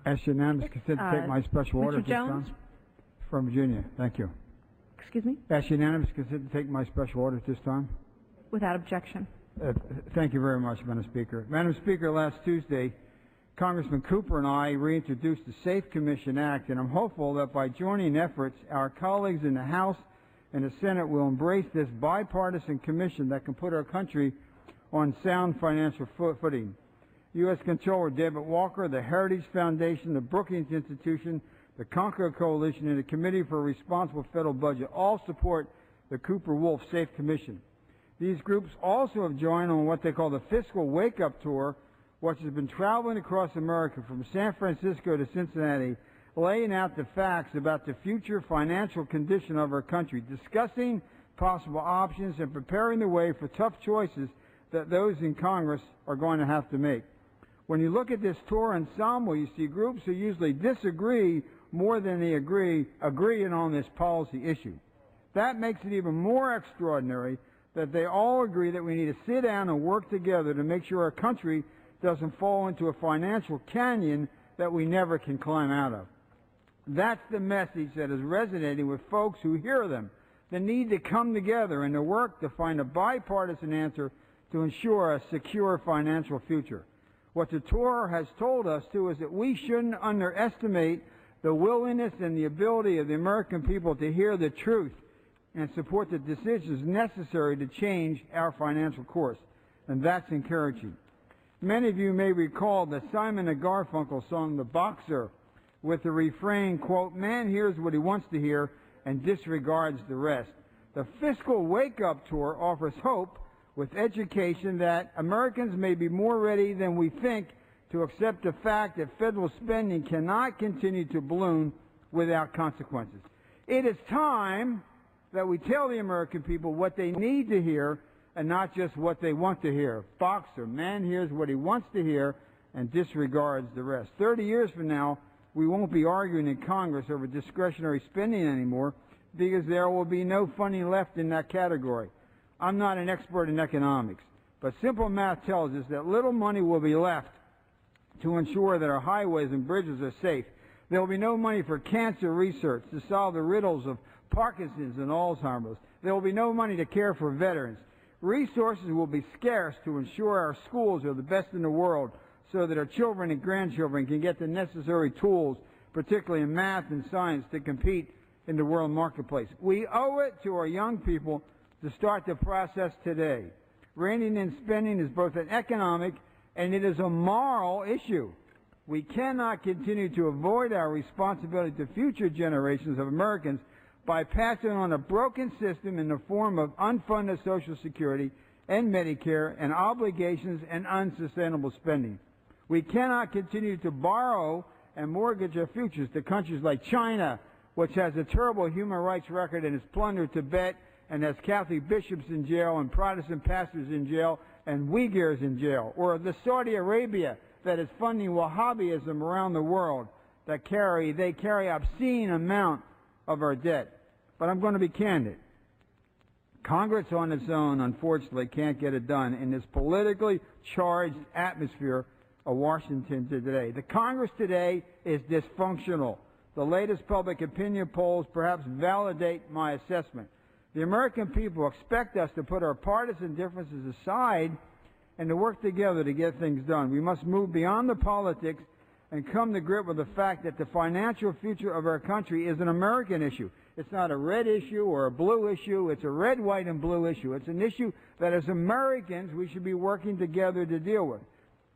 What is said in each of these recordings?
Ask unanimous consent to take my special order at this Jones? time. From Virginia. Thank you. Excuse me? Ask unanimous consent to take my special order at this time. Without objection. Thank you very much, Madam Speaker. Madam Speaker, last Tuesday, Congressman Cooper and I reintroduced the Safe Commission Act, and I'm hopeful that by joining efforts, our colleagues in the House and the Senate will embrace this bipartisan commission that can put our country on sound financial footing. U.S. Comptroller David Walker, the Heritage Foundation, the Brookings Institution, the Concord Coalition, and the Committee for a Responsible Federal Budget all support the Cooper-Wolf Safe Commission. These groups also have joined on what they call the Fiscal Wake-Up Tour, which has been traveling across America from San Francisco to Cincinnati, laying out the facts about the future financial condition of our country, discussing possible options and preparing the way for tough choices that those in Congress are going to have to make. When you look at this tour ensemble, you see groups who usually disagree more than they agreeing on this policy issue. That makes it even more extraordinary that they all agree that we need to sit down and work together to make sure our country doesn't fall into a financial canyon that we never can climb out of. That's the message that is resonating with folks who hear them. The need to come together and to work to find a bipartisan answer to ensure a secure financial future. What the tour has told us, too, is that we shouldn't underestimate the willingness and the ability of the American people to hear the truth and support the decisions necessary to change our financial course. And that's encouraging. Many of you may recall the Simon & Garfunkel song, The Boxer, with the refrain, quote, "Man hears what he wants to hear and disregards the rest." The Fiscal Wake-Up Tour offers hope with education that Americans may be more ready than we think to accept the fact that federal spending cannot continue to balloon without consequences. It is time that we tell the American people what they need to hear and not just what they want to hear. Boxer, man hears what he wants to hear and disregards the rest. 30 years from now, we won't be arguing in Congress over discretionary spending anymore because there will be no funding left in that category. I'm not an expert in economics, but simple math tells us that little money will be left to ensure that our highways and bridges are safe. There will be no money for cancer research to solve the riddles of Parkinson's and Alzheimer's. There will be no money to care for veterans. Resources will be scarce to ensure our schools are the best in the world so that our children and grandchildren can get the necessary tools, particularly in math and science, to compete in the world marketplace. We owe it to our young people to start the process today. Reining in spending is both an economic and it is a moral issue. We cannot continue to avoid our responsibility to future generations of Americans by passing on a broken system in the form of unfunded Social Security and Medicare and obligations and unsustainable spending. We cannot continue to borrow and mortgage our futures to countries like China, which has a terrible human rights record and has plundered Tibet and has Catholic bishops in jail and Protestant pastors in jail and Uyghurs in jail, or the Saudi Arabia that is funding Wahhabism around the world. They carry obscene amount of our debt. But I'm going to be candid. Congress on its own, unfortunately, can't get it done in this politically charged atmosphere of Washington today. The Congress today is dysfunctional. The latest public opinion polls perhaps validate my assessment. The American people expect us to put our partisan differences aside and to work together to get things done. We must move beyond the politics and come to grip with the fact that the financial future of our country is an American issue. It's not a red issue or a blue issue. It's a red, white, and blue issue. It's an issue that as Americans we should be working together to deal with.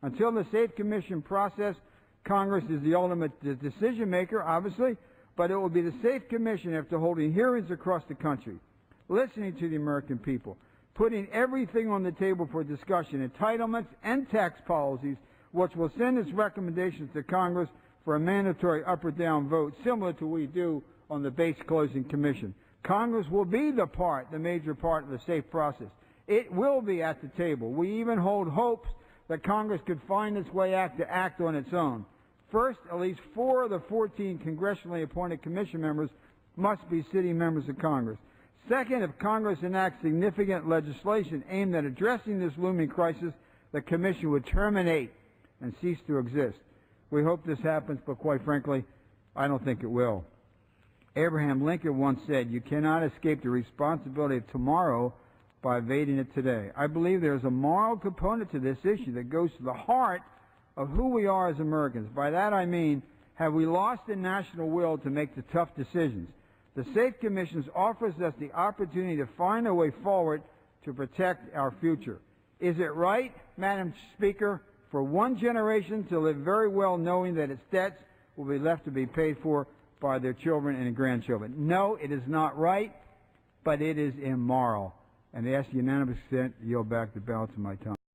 Until the Safe Commission process, Congress is the ultimate decision maker, obviously, but it will be the Safe Commission after holding hearings across the country, listening to the American people, putting everything on the table for discussion, entitlements and tax policies, which will send its recommendations to Congress for a mandatory up or down vote, similar to what we do on the base closing commission. Congress will be the major part of the safe process. It will be at the table. We even hold hopes that Congress could find its way to act on its own. First, at least 4 of the 14 congressionally appointed commission members must be sitting members of Congress. Second, if Congress enacts significant legislation aimed at addressing this looming crisis, the commission would terminate and cease to exist. We hope this happens, but quite frankly, I don't think it will. Abraham Lincoln once said, "You cannot escape the responsibility of tomorrow by evading it today." I believe there is a moral component to this issue that goes to the heart of who we are as Americans. By that I mean, have we lost the national will to make the tough decisions? The SAFE Commission offers us the opportunity to find a way forward to protect our future. Is it right, Madam Speaker, for one generation to live very well knowing that its debts will be left to be paid for by their children and grandchildren? No, it is not right, but it is immoral. And I ask unanimous consent to yield back the balance of my time.